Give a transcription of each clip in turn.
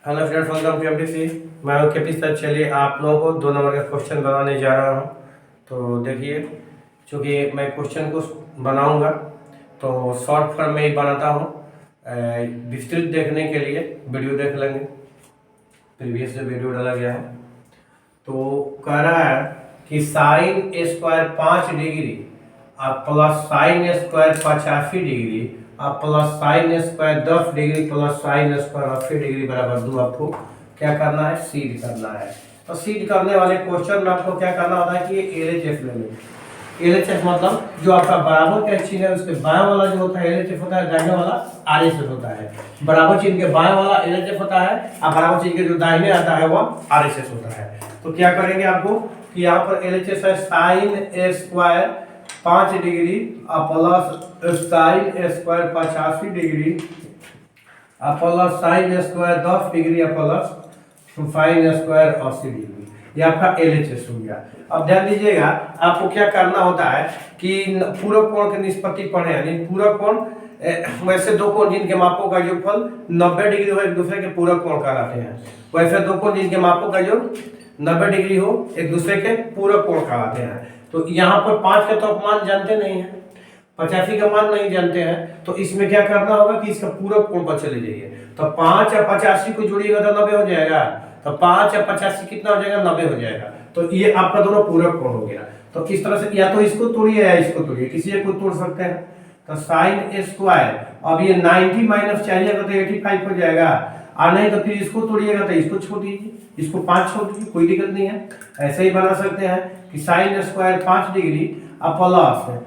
Hello friends, welcome to MTC. मैं हूं KP sir. चलिए आप लोगों को 2 नंबर का क्वेश्चन बनाने जा रहा हूं। तो देखिए, चूँकि मैं क्वेश्चन को बनाऊंगा तो शॉर्ट फॉर्म में ही बनाता हूं। विस्तृत देखने के लिए वीडियो देख लेंगे, प्रीवियस जो वीडियो डाला गया है। तो कह रहा है कि साइन स्क्वायर 5 डिग्री और प्लस साइन स्क्वायर 85 डिग्री और plus sine square 10 degree plus sine square 80 degree बराबर 2 आपको क्या करना है, सीड करना है। तो सीड करने वाले क्वेश्चन में आपको क्या करना होता है कि एलएचएस ले लें। एलएचएस मतलब जो आपका बराबर का चिन्ह है उसके बाएं वाला जो होता है एलएचएस होता है, दाहिने वाला आरएचएस होता है। बराबर चिन्ह के बाएं वाला एलएचएस होता है और बराबर चिन्ह के जो दाहिने आता है वह आरएचएस होता है। तो क्या करेंगे आपको कि यहाँ पर एलएचएस है साइन स्क्वायर 5 डिग्री और प्लस साइन स्क्वायर 85 डिग्री और प्लस साइन स्क्वायर 10 डिग्री और प्लस साइन स्क्वायर 80 डिग्री। ये आपका एलएचएस हो गया। अब ध्यान दीजिएगा, आपको क्या करना होता है कि पूरक कोण के निष्पत्ति पढ़े, यानी पूरक कोण वैसे दो कोण जिनके मापों का योगफल 90 डिग्री हो एक दूसरे के पूरक कोण कहलाते हैं। वैसे दो कोण जिनके मापों का योग 90 डिग्री हो एक दूसरे के पूरक कोण कहलाते हैं। तो यहाँ पर 5 का तो आप मान जानते नहीं है, 85 का मान नहीं जानते हैं, तो इसमें क्या करना होगा कि इसका पूरक कोण पर चले जाइए। तो 5 और 85 को जोड़िएगा तो 90 हो जाएगा। तो 5 और 85 कितना हो जाएगा, 90 हो जाएगा। तो ये आपका दोनों पूरक कोण हो गया। तो इस तरह से या तो इसको तोड़िए या इसको तोड़िए, किसी एक को तोड़ सकते हैं। तो साइन स्क्वायर, अब ये 90 माइनस चाहिएगा तो 85 हो जाएगा, और नहीं तो फिर इसको तोड़िएगा तो इसको छोड़ दीजिए, इसको 5 छोड़ दीजिए, कोई दिक्कत नहीं है। ऐसे ही बना सकते हैं कि साइन स्क्वायर 5 डिग्री और प्लस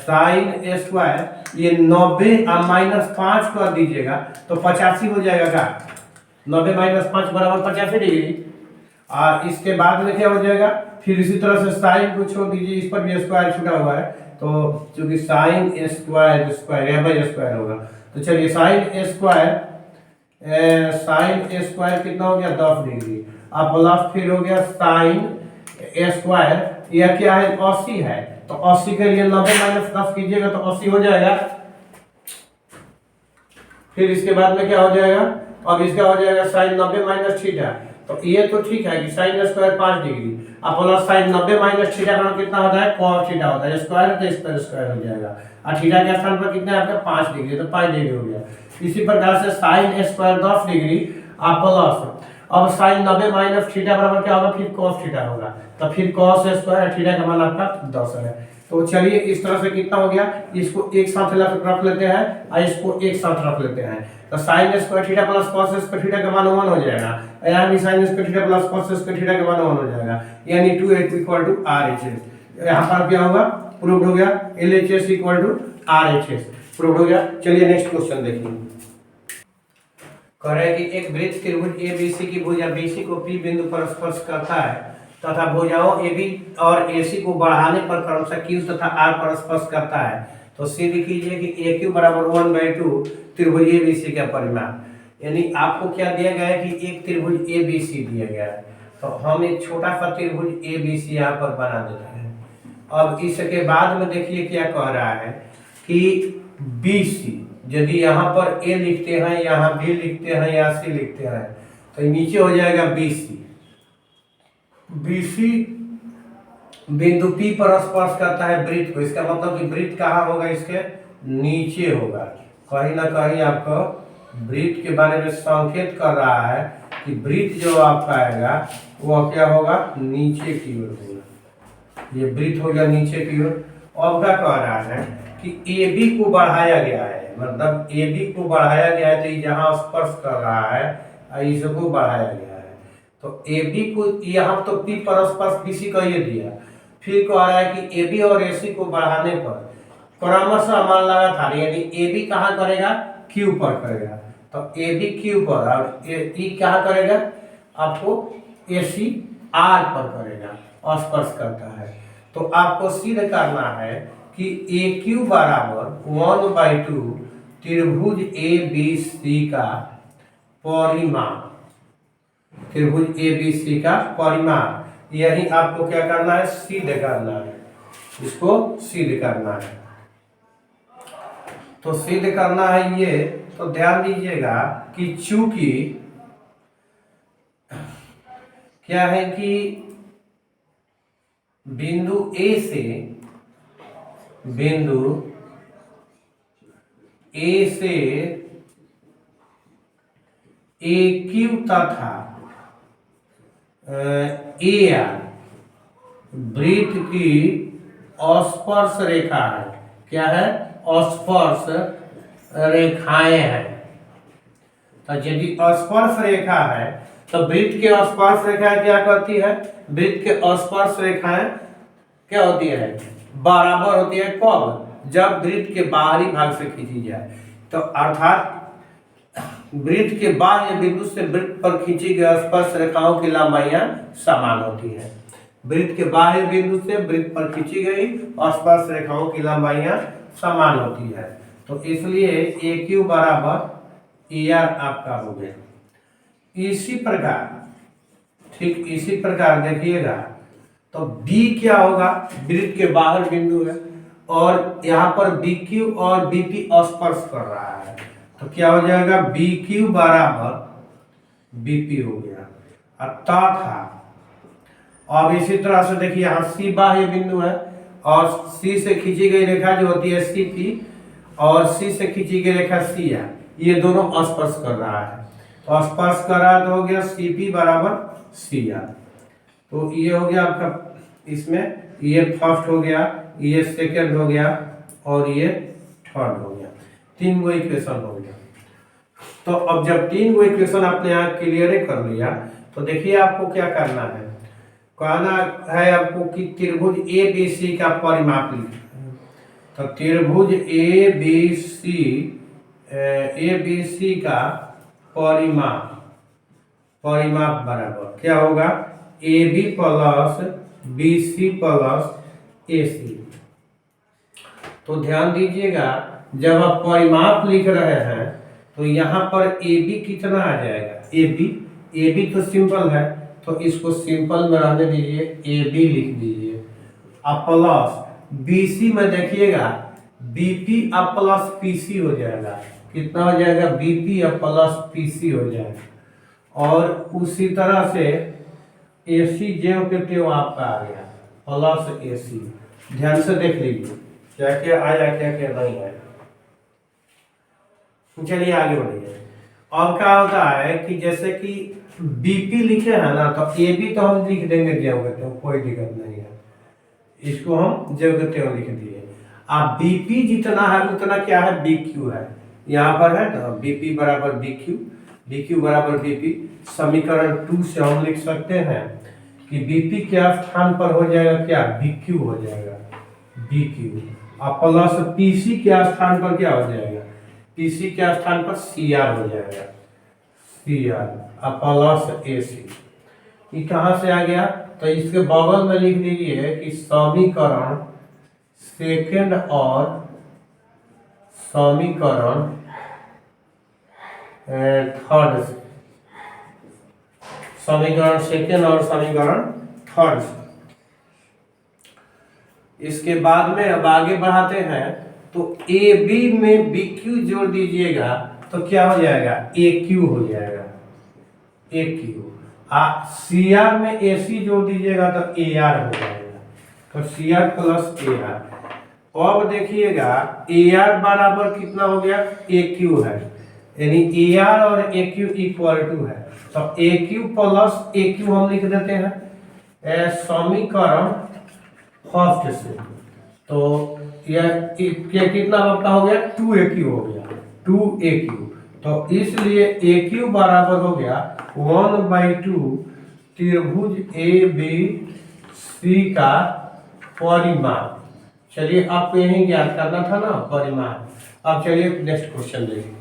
साइन स्क्वायर ये 90 और माइनस 5 कर दीजिएगा तो 85 हो जाएगा। का 90 माइनस 5 बराबर 85 डिग्री। और इसके बाद में क्या हो जाएगा, फिर इसी तरह से साइन को छोड़ दीजिए, इस पर भी स्क्वायर छूटा हुआ है तो चूंकि साइन स्क्वायर स्क्वायर या बाई स्क्वायर होगा। तो चलिए साइन स्क्वायर कितना हो गया, 10 डिग्री। अब प्लस फिर हो गया साइन स्क्वायर, यह क्या है, 80 है। तो 80 के लिए 90 माइनस 10 कीजिएगा तो 80 हो जाएगा। फिर इसके बाद में क्या हो जाएगा, अब इसका हो जाएगा साइन 90 माइनस थीटा। तो ये तो ठीक है कि साइन स्क्वायर 5 डिग्री अब प्लस साइन 90 माइनस थीटा का कितना होता है, cos थीटा होता है। स्क्वायर है तो इस पर स्क्वायर हो जाएगा, और थीटा के स्थान पर कितना है आपका 5 डिग्री, तो 5 डिग्री हो गया। इसी प्रकार से साइन स्क्वायर 10 डिग्री और प्लस अब साइन 90 माइनस थीटा बराबर क्या होगा, फिर cos थीटा होगा। तो फिर cos स्क्वायर थीटा का मान आपका 10 है। तो चलिए इस तरह से कितना हो गया, इसको एक साथ रख लेते हैं और इसको एक साथ रख लेते हैं। तो sine square theta plus cos square theta का मान 1 हो जाएगा, यहाँ भी sine square theta plus cos square theta का मान 1 हो जाएगा, यानी 2 इक्वल टू RHS। यहाँ पर क्या होगा, प्रूव्ड हो गया, LHS equal to RHS proved हो गया। चलिए नेक्स्ट क्वेश्चन देखिए। कह रहे हैं कि एक वृत्त त्रिभुज ABC की भुजा BC को P बिंदु पर स्पर्श करता है तथा भुजाओं AB और AC को बढ़ाने पर क्रमशः Q तथा R पर स्पर्श करता है। तो सिद्ध कीजिए कि AQ बराबर 1/2 त्रिभुज ABC का परिमाण। यानी आपको क्या दिया गया है कि एक त्रिभुज ABC दिया गया है, तो हम एक छोटा सा त्रिभुज ABC यहाँ पर बना देते हैं। अब इसके बाद में देखिए क्या कह रहा है कि BC, यदि यहाँ पर A लिखते हैं, यहाँ B लिखते हैं, यहाँ C लिखते हैं, तो नीचे हो जाएगा BC। BC बिंदु P पर स्पर्श करता है वृत्त को, इसका मतलब कि वृत्त कहाँ होगा, इसके नीचे होगा। कहीं ना कहीं आपको वृत्त के बारे में संकेत कर रहा है कि वृत्त जो आपका आएगा वो क्या होगा, नीचे की ओर होगा। ये वृत्त हो गया नीचे की ओर। अब क्या कह रहा है कि AB को बढ़ाया गया है, मतलब AB को बढ़ाया गया है, तो जहां स्पर्श कर रहा है इसको बढ़ाया गया है। तो AB को यहाँ तो P पर स्पर्श BC का ये दिया, फिर कह रहा है कि AB और AC को बढ़ाने पर क्रमशः मान लगा था, यानी AB कहाँ करेगा, Q पर करेगा। तो AB Q पर और E कहाँ करेगा, आपको AC R पर करेगा और स्पर्श करता है। तो आपको सिद्ध करना है कि AQ बराबर 1/2 त्रिभुज ABC का परिमाण, त्रिभुज ABC का परिमाण, यही आपको क्या करना है, सिद्ध करना है। इसको सिद्ध करना है, तो सिद्ध करना है ये। तो ध्यान दीजिएगा कि चूंकि क्या है कि बिंदु ए से ए क्यू तथा ए आर वृत्त की स्पर्श रेखा है। क्या है? स्पर्श रेखाएं हैं। तो यदि स्पर्श रेखा है तो वृत्त के स्पर्श रेखाएं क्या करती है? वृत्त के स्पर्श रेखाएं क्या होती है? बराबर होती है। कब? जब वृत्त के बाहरी भाग से खींची जाए। तो अर्थात वृत्त के बाह्य बिंदु से वृत्त पर खींची गई स्पर्श रेखाओं की लंबाइयां समान होती है। वृत्त के बाह्य बिंदु से वृत्त पर खींची गई स्पर्श रेखाओं की लंबाइयां समान होती है। तो इसलिए ए क्यू बराबर ए आर आपका हो गया। इसी प्रकार, ठीक इसी प्रकार देखिएगा तो बी क्या होगा? वृत्त के बाहर बिंदु है और यहाँ पर बी क्यू और बी पी स्पर्श कर रहा है। तो क्या हो जाएगा? बी क्यू बराबर बी पी हो गया। तथा अब इसी तरह से देखिए यहाँ सी बाह्य बिंदु है और सी से खींची गई रेखा जो होती है सी पी और सी से खींची गई रेखा सी आर, ये दोनों स्पर्श कर रहा है। तो स्पर्श कर रहा है तो हो गया सी पी बराबर सी आर। तो ये हो गया आपका, इसमें ये फर्स्ट हो गया, ये सेकंड हो गया और ये थर्ड हो गया। 3 गो इक्वेशन हो गया। तो अब जब 3 गो इक्वेशन आपने यहाँ क्लियर कर लिया तो देखिए आपको क्या करना है। कहना है आपको कि त्रिभुज ए बी सी का परिमाप लिखना है। तो त्रिभुज ए बी सी का परिमाप बराबर क्या होगा? A B plus B C plus A C. तो ध्यान दीजिएगा जब आप परिमाप लिख रहे हैं तो यहाँ पर ए बी कितना आ जाएगा? ए बी तो सिंपल है तो इसको सिंपल में रहने दीजिए, ए बी लिख दीजिए। अब प्लस बी सी में देखिएगा बी पी अब प्लस पी सी हो जाएगा। कितना हो जाएगा? बी पी अब प्लस पी सी हो जाएगा। और उसी तरह से ए सी जो के त्यों आपका आ गया प्लस ए सी। ध्यान से देख लीजिए क्या क्या आया क्या क्या नहीं आया। चलिए आगे बढ़िए। अब क्या होता है कि जैसे कि बीपी लिखे हैं ना तो ए बी तो हम लिख देंगे ज्यों कोई दिक्कत नहीं है, इसको हम ज्यों लिख दिए। अब बीपी जितना है उतना क्या है? बी क्यू है। यहाँ पर है तो बीपी बराबर बी क्यू बराबर बीपी। समीकरण 2 से हम लिख सकते हैं कि बीपी के स्थान पर हो जाएगा क्या? बी क्यू हो जाएगा, बी क्यू। अब प्लस पीसी के स्थान पर क्या हो जाएगा? पीसी के स्थान पर सी आर हो जाएगा, सी आर प्लस ए सी। ये कहाँ से आ गया? तो इसके बगल में लिख दीजिए कि समीकरण सेकंड और समीकरण थर्ड से, समीकरण सेकंड और समीकरण थर्ड से। इसके बाद में अब आगे बढ़ाते हैं तो ए बी में बी क्यू जोड़ दीजिएगा तो क्या हो जाएगा? ए क्यू हो जाएगा, ए क्यू। सी आर में ए सी जोड़ दीजिएगा तो ए आर हो जाएगा। तो C R plus A R. अब देखिएगा ए आर बराबर कितना हो गया? ए क्यू है, यानी ए आर और ए क्यू इक्वल टू है। तो ए क्यू प्लस ए क्यू हम लिख देते हैं समीकरण फर्स्ट से। तो यह कितना आपका हो गया? 2AQ हो गया, 2AQ। तो इसलिए AQ बराबर हो गया 1/2 त्रिभुज ABC का परिमाप। चलिए आपको यही ज्ञात करना था ना परिमाप। अब चलिए नेक्स्ट क्वेश्चन देखिए।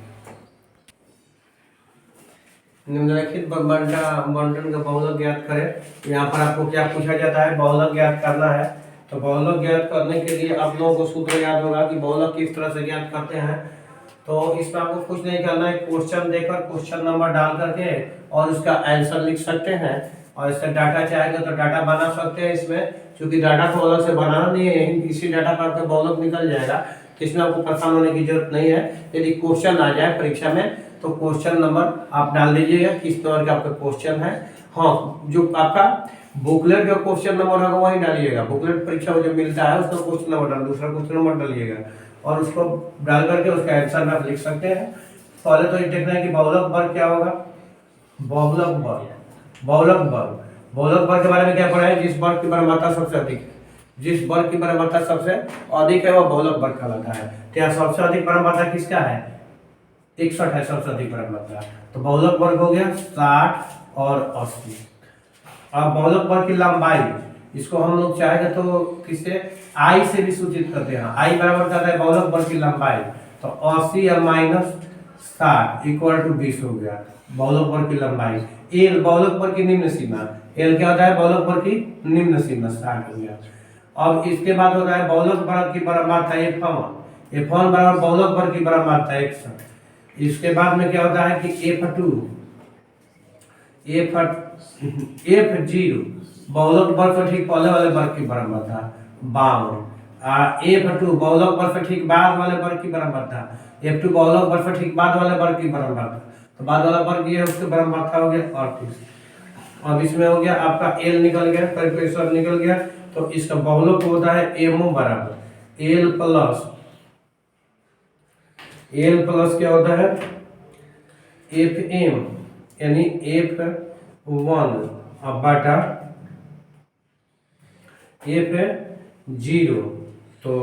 निम्नलिखित बंटन का बहुलक ज्ञात करें। यहाँ पर आपको क्या पूछा जाता है? बहुलक ज्ञात करना है। तो बहुलक ज्ञात करने के लिए आप लोगों को सूत्र याद होगा कि बहुलक किस तरह से ज्ञात करते हैं। तो इसमें आपको कुछ नहीं करना है, क्वेश्चन देकर क्वेश्चन नंबर डाल करके और उसका आंसर लिख सकते हैं। और इससे डाटा चाहेगा तो डाटा बना सकते हैं इसमें, क्योंकि डाटा को अलग से बनाना नहीं है, इसी डाटा पर आपका बहुलक निकल जाएगा। तो इसमें आपको परेशान होने की जरूरत नहीं है। यदि क्वेश्चन आ जाए परीक्षा में तो क्वेश्चन नंबर आप डाल दीजिएगा, किस तरह का आपका क्वेश्चन है। हाँ, जो आपका बुकलेट का क्वेश्चन नंबर होगा वही डालिएगा। बुकलेट परीक्षा में जो मिलता है उसका क्वेश्चन नंबर डाल, दूसरा क्वेश्चन नंबर डालिएगा और उसको डाल करके उसका आंसर आप लिख सकते हैं। पहले तो ये देखना है कि बहुलक वर्ग क्या होगा। बहुलक वर्ग, बहुलक वर्ग, बहुलक वर्ग के बारे में क्या पढ़ा है? जिस वर्ग की बराबरता सबसे अधिक है, जिस वर्ग की बराबरता सबसे अधिक है वह बहुलक वर्ग कहलाता है। तो यहाँ सबसे अधिक बराबरता किसका है? 61 है सबसे अधिक बराबरता। तो बहुलक वर्ग हो गया 60 और 80। अब बहुलक वर्ग की लंबाई, इसको हम लोग चाहेंगे तो किससे आई से भी सूचित करते हैं। आई बराबर करता है बहुलक वर्ग की लंबाई, तो 80 और माइनस 60 इक्वल टू 20 हो गया बहुलक वर्ग की लंबाई। एल बहुलक वर्ग की निम्न सीमा, एल क्या होता है? बहुलक वर्ग की निम्न सीमा 60 हो गया। अब इसके बाद होता है बहुलक वर्ग की बराबरता F1, F1 बराबर बहुलक वर्ग की बराबरता 61। इसके बाद में क्या होता है कि F2, F0 बहुलक वर्ग से ठीक पहले वाले वर्ग की बराबरता 52। F2 बहुलक वर्ग से ठीक बाद वाले वर्ग की बराबरता, F2 बहुलक वर्ग से ठीक बाद वाले वर्ग की बराबरता, तो बाद वाला वर्ग ये है उसकी बराबरता हो गया 38। अब इसमें हो गया आपका L निकल गया, परिपेक्षक निकल गया, तो इसका बहुलक होता है MO बराबर L प्लस क्या होता है? FM यानी F1 अब बटा F0, तो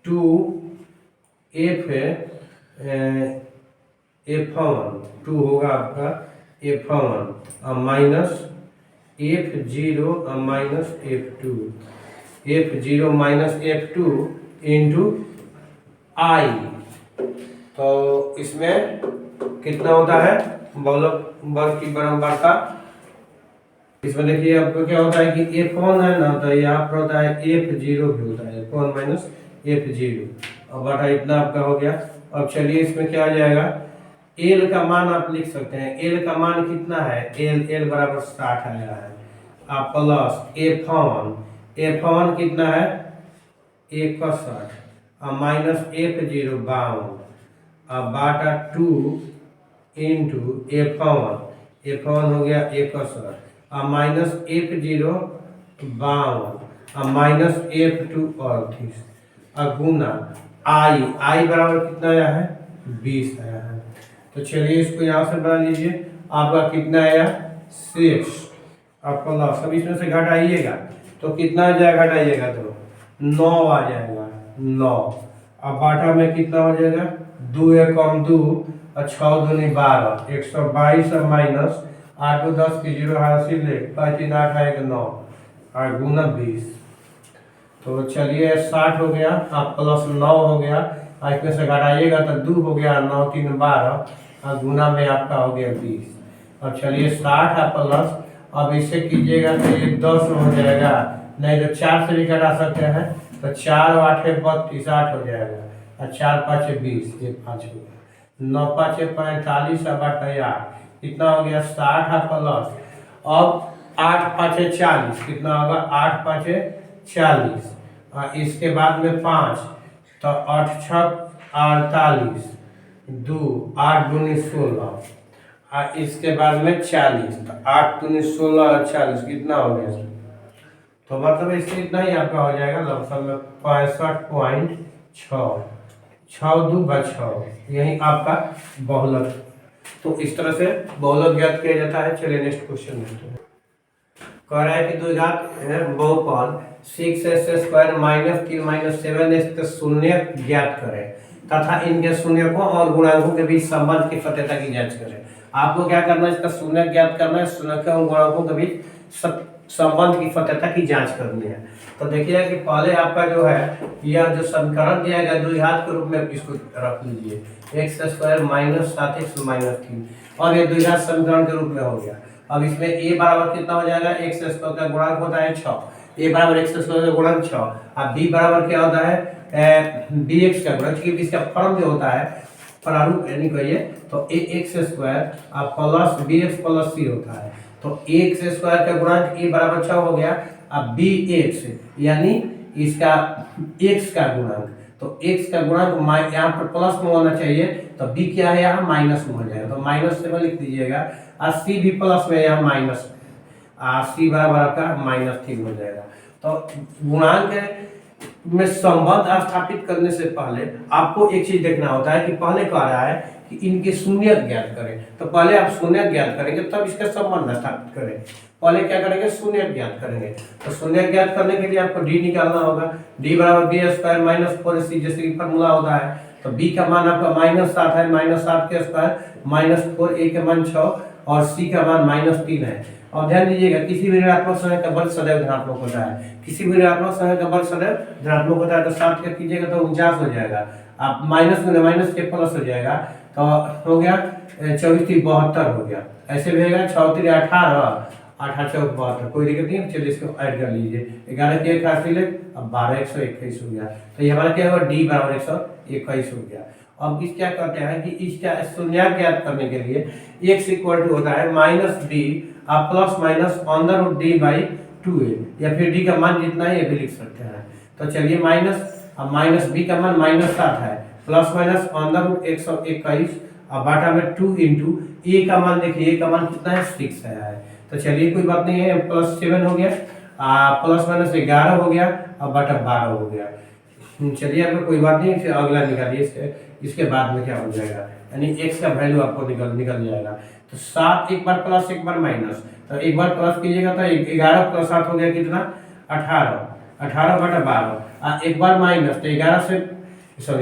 2F1 2 होगा आपका F1 और माइनस F0 और minus F2, F0 minus F2 into I। तो इसमें कितना होता है बहुलक वर्ग की बराबरता? इसमें देखिए आपको क्या होता है कि F1 है ना, तो यहाँ पर होता है F0 भी होता है, F1 माइनस F0 और बटा इतना आपका हो गया। अब चलिए इसमें क्या आ जाएगा? L का मान आप लिख सकते हैं। L का मान कितना है? L बराबर 60 आया है। आप प्लस F1 कितना है? 61 और माइनस F0 52 और बाटा 2 इंटू F1 हो गया 61 और माइनस F0 52 और माइनस F2 38 और गुना I बराबर कितना आया है? 20 आया है। तो चलिए इसको यहाँ से बना लीजिए। आपका कितना आया? 6। आप प्लस, अब इसमें से घटाइएगा तो कितना आ जाएगा? घटाइएगा तो 9 आ जाएगा, 9। अब बाटा में कितना हो जाएगा? 2 एकम 2 और 6 दूनी 12, 122 और माइनस 8 को 10 की 0 हासिल ले 5 3 8 आएगा 9 और गुना 20। तो चलिए 60 हो गया, आप प्लस 9 हो गया, इसमें से घटाइएगा तो 2 हो गया, 9 3 12 और गुना में आपका हो गया 20। अब चलिए 60 है प्लस, अब इसे कीजिएगा तो ये 10 हो जाएगा, नहीं तो 4 से भी घटा सकते हैं, तो 4 8 32 8 हो जाएगा और 4 5 20, ये 5 हो गया, 9 5 45 और बटा 8 कितना हो गया? 60 है प्लस। अब 8 5 40 कितना होगा? 8 5 40 और इसके बाद में 5 तो 8 6 48 2 8 दूनी 16 और इसके बाद में 40, तो 8 दूनी 16 और 40 कितना हो गया? तो मतलब इससे इतना ही आपका हो जाएगा लमसम में 65.6, 6 2 6, यही आपका बहुलक। तो इस तरह से बहुलक ज्ञात किया जाता है। चलिए नेक्स्ट क्वेश्चन देखते हैं। कह रहा है कि द्विघात बहुपद 6x² माइनस 3 माइनस 7x के शून्य ज्ञात करें तथा इनके शून्यकों और गुणांकों के बीच संबंध की सत्यता की जांच करें। आपको क्या करना है? इसका शून्य ज्ञात करना है, शून्यकों और गुणांकों के बीच संबंध की सत्यता की जांच करनी है। तो देखिए कि पहले आपका जो है यह जो समीकरण दिया गया द्विघात के रूप में इसको रख लीजिए, x² माइनस 7x माइनस 3, और ये द्विघात समीकरण के रूप में हो गया। अब इसमें a बराबर कितना हो जाएगा? x² का गुणांक होता है 6, a बराबर x² का गुणांक 6 और b बराबर क्या होता है? bx का गुणांक, क्योंकि इसका फॉर्म जो होता है प्रारूप यानी कहिए तो ax² और प्लस bx प्लस c होता है। तो ax² का गुणांक a बराबर 6 हो गया, अब bx यानी इसका x का गुणांक, तो x का गुणांक यहाँ पर प्लस में होना चाहिए, तो b क्या है? यहाँ माइनस में हो जाएगा, तो माइनस 7 लिख दीजिएगा और c भी प्लस में यहाँ माइनस। सी बराबर आपका -3 हो जाएगा। तो गुणांक में संबंध स्थापित करने से पहले आपको एक चीज देखना होता है कि पहले कह रहा है कि इनके शून्य ज्ञात करें, तो पहले आप शून्य ज्ञात करेंगे तब इसका संबंध स्थापित करें। पहले क्या करेंगे, शून्य ज्ञात करेंगे। तो शून्य ज्ञात करने के लिए आपको डी निकालना होगा, डी बराबर बी स्क्वायर माइनस 4ac, जैसे कि फॉर्मूला होता है। तो बी का मान आपका -7 है, -7 के स्क्वायर -4, ए के मान 6 और सी का मान -3 है। और ध्यान दीजिएगा, किसी भी ऋणात्मक संख्या का बल सदैव धनात्मक होता है, किसी भी ऋणात्मक संख्या का बल सदैव धनात्मक होता है। तो 7 का कीजिएगा तो 49 हो जाएगा, आप माइनस में माइनस के प्लस हो जाएगा, तो हो गया 24 3 72 हो गया। ऐसे भी होगा 6 3 18, 8 4 72, कोई दिक्कत नहीं है। चलिए इसको ऐड कर लीजिए, 11 के 88 अब 12 121 हो गया। तो ये हमारा क्या होगा, डी बराबर 121 हो गया। अब इस क्या करते हैं कि इसका शून्य ज्ञात करने के लिए x इक्वल टू होता है -d आप plus minus under root D by 2a, या फिर d का मान जितना है ये भी लिख सकते हैं। तो चलिए माइनस b का मान -7 है, प्लस माइनस अंडर रूट 121 और बाटा में 2 इंटू a का मान, देखिए a का मान कितना है 6 है। तो चलिए कोई बात नहीं है, +7 हो गया, प्लस माइनस 11 हो गया और बाटा 12 हो गया। चलिए अब कोई बात नहीं, फिर अगला निकालिए, इसके बाद में क्या हो जाएगा, यानी x का वैल्यू आपको निकल जाएगा। तो 7 एक बार प्लस एक बार माइनस, तो एक बार प्लस कीजिएगा तो 11 + 7 हो गया कितना 18 बटा 12, एक बार माइनस तो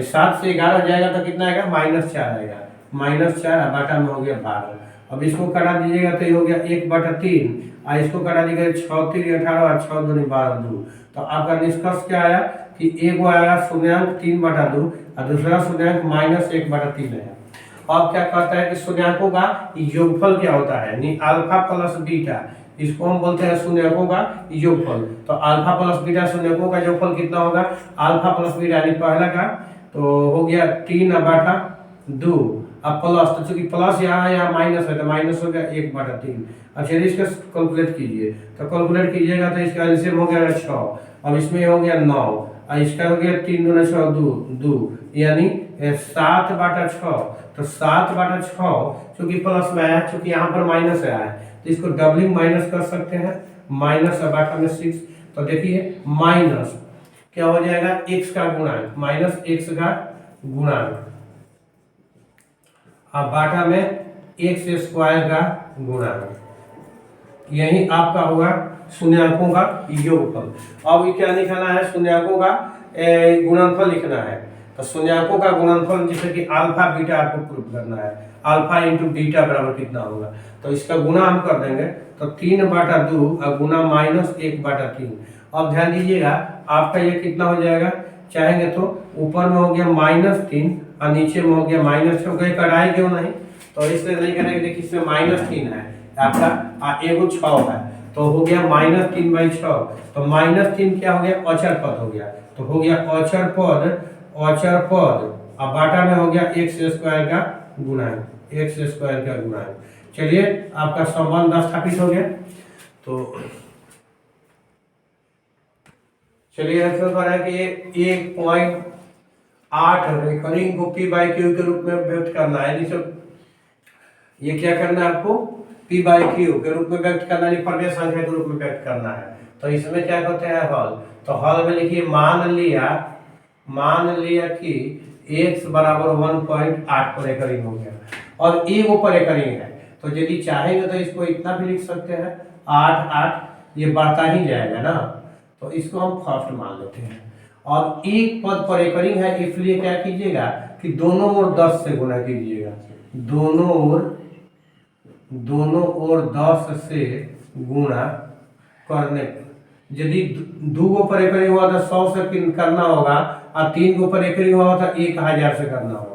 7 से 11 जाएगा तो कितना आएगा -4 आएगा, -4 बाटा में हो गया 12। अब इसको कटा दीजिएगा तो ये हो गया 1/3 और इसको कटा दीजिएगा 6 3 18 और 6 दूनी 12 2। तो आपका निष्कर्ष क्या आया कि एगो आया शून्यांक 3/2 और दूसरा शून्यांक -1/3 है। अब क्या कहता है कि शून्यांकों का योगफल क्या होता है, यानी अल्फा प्लस बीटा, इसको हम बोलते हैं शून्यांकों का योगफल। तो अल्फा प्लस बीटा शून्यांकों का योगफल कितना होगा, अल्फा प्लस बीटा यानी पहला का तो हो गया 3/2, अब प्लस, तो चूंकि प्लस यहाँ माइनस है तो माइनस हो गया 1/3। अब चलिए इसका कैलकुलेट कीजिए, तो कैलकुलेट कीजिएगा तो इसका एलसीएम हो गया 6, अब इसमें हो गया 9 और इसका हो गया 3 दूना 6 2 यानी 7/6। तो 7/6 चूंकि प्लस में आया, चूंकि यहाँ पर माइनस आया है तो इसको डबलिंग माइनस कर सकते हैं, माइनस बाटा में 6। तो देखिए माइनस क्या हो जाएगा, x का गुणांक माइनस x का गुणांक, अब बाटा में x² का गुणांक, यही आपका होगा शून्यांकों का योगफल। अब ये क्या लिखना है, शून्यांकों का गुणनफल लिखना है। तो शून्यांकों का गुणनफल जैसे कि अल्फा बीटा आपको प्रूफ करना है, अल्फा इंटू बीटा बराबर कितना होगा, तो इसका गुना हम कर देंगे तो 3/2 और गुना -1/3। अब ध्यान दीजिएगा आपका ये कितना हो जाएगा, चाहेंगे तो ऊपर में हो गया -3 और नीचे में हो गया -6, कोई कढ़ाई क्यों नहीं, तो इसलिए नहीं करेंगे। देखिए इसमें -3 है आपका, एगो 6 है तो हो गया -3/6, तो -3 क्या हो गया, अचर पद हो गया, तो हो गया अचर पद अब बाटा में हो गया x² का गुणांक, x² का गुणांक। चलिए आपका संबंध स्थापित हो गया। तो चलिए ऐसा कर रहा है कि 1.8 रेकरिंग को p/q के रूप में व्यक्त करना है, ये क्या करना है आपको, p/q के रूप में व्यक्त करना है, पर्याय संख्या के रूप में व्यक्त करना है। तो इसमें क्या करते हैं हल, तो हल में लिखिए मान लिया कि x बराबर 1.8 पर रेकरिंग हो गया और a वो पर रेकरिंग है, तो यदि चाहेंगे तो इसको इतना भी लिख सकते हैं 8 ये बढ़ता ही जाएगा ना, तो इसको हम फर्स्ट मान लेते हैं। और एक पद पर रेकरिंग है इसलिए क्या कीजिएगा कि दोनों ओर 10 से गुना कीजिएगा, दोनों ओर 10 से गुणा करने, यदि 2 गो पर रेकरिंग हुआ तो 100 से करना होगा और 3 गो पर रेकरिंग हुआ तो 1000 से करना होगा।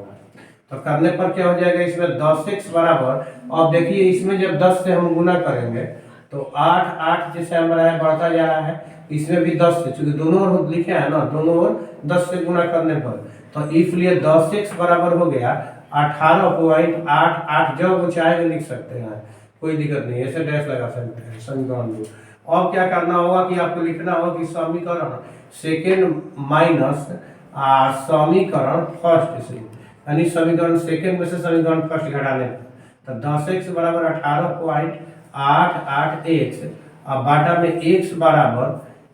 तो करने पर क्या हो जाएगा, इसमें 10x बराबर, अब देखिए इसमें जब 10 से हम गुना करेंगे तो 8 जैसे हमारा है बढ़ता जा रहा है, इसमें भी 10 से, चूंकि दोनों ओर लिखे हैं ना, दोनों ओर 10 से गुना करने पर, तो इसलिए 10x बराबर हो गया 18.88, जो वो चाहे लिख सकते हैं, कोई दिक्कत नहीं, ऐसे डैश लगा सकते हैं समीकरण को। अब क्या करना होगा कि आपको लिखना होगा कि समीकरण सेकेंड माइनस समीकरण फर्स्ट से, यानी समीकरण सेकेंड में से समीकरण फर्स्ट घटाने पर, तो 10x बराबर 18.88x अब बाटा में x बराबर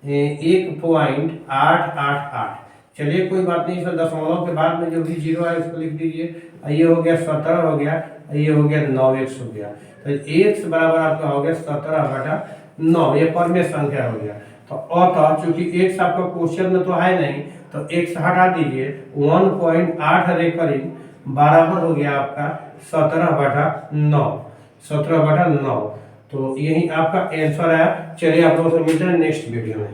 1.888। चलिए कोई बात नहीं, इसमें दशमलव के बाद में जो भी जीरो है उसको लिख दीजिए। ये हो गया 17 हो गया, ये हो गया 9x हो गया। तो x बराबर आपका हो गया 17/9, ये परमेय संख्या हो गया। तो अतः चूंकि x आपका क्वेश्चन में तो है नहीं, तो x हटा दीजिए, 1.8 रेकरिंग बराबर हो गया आपका 17/9, 17/9। तो यही आपका आंसर है। चलिए आप लोगों से मिलते हैं नेक्स्ट वीडियो में।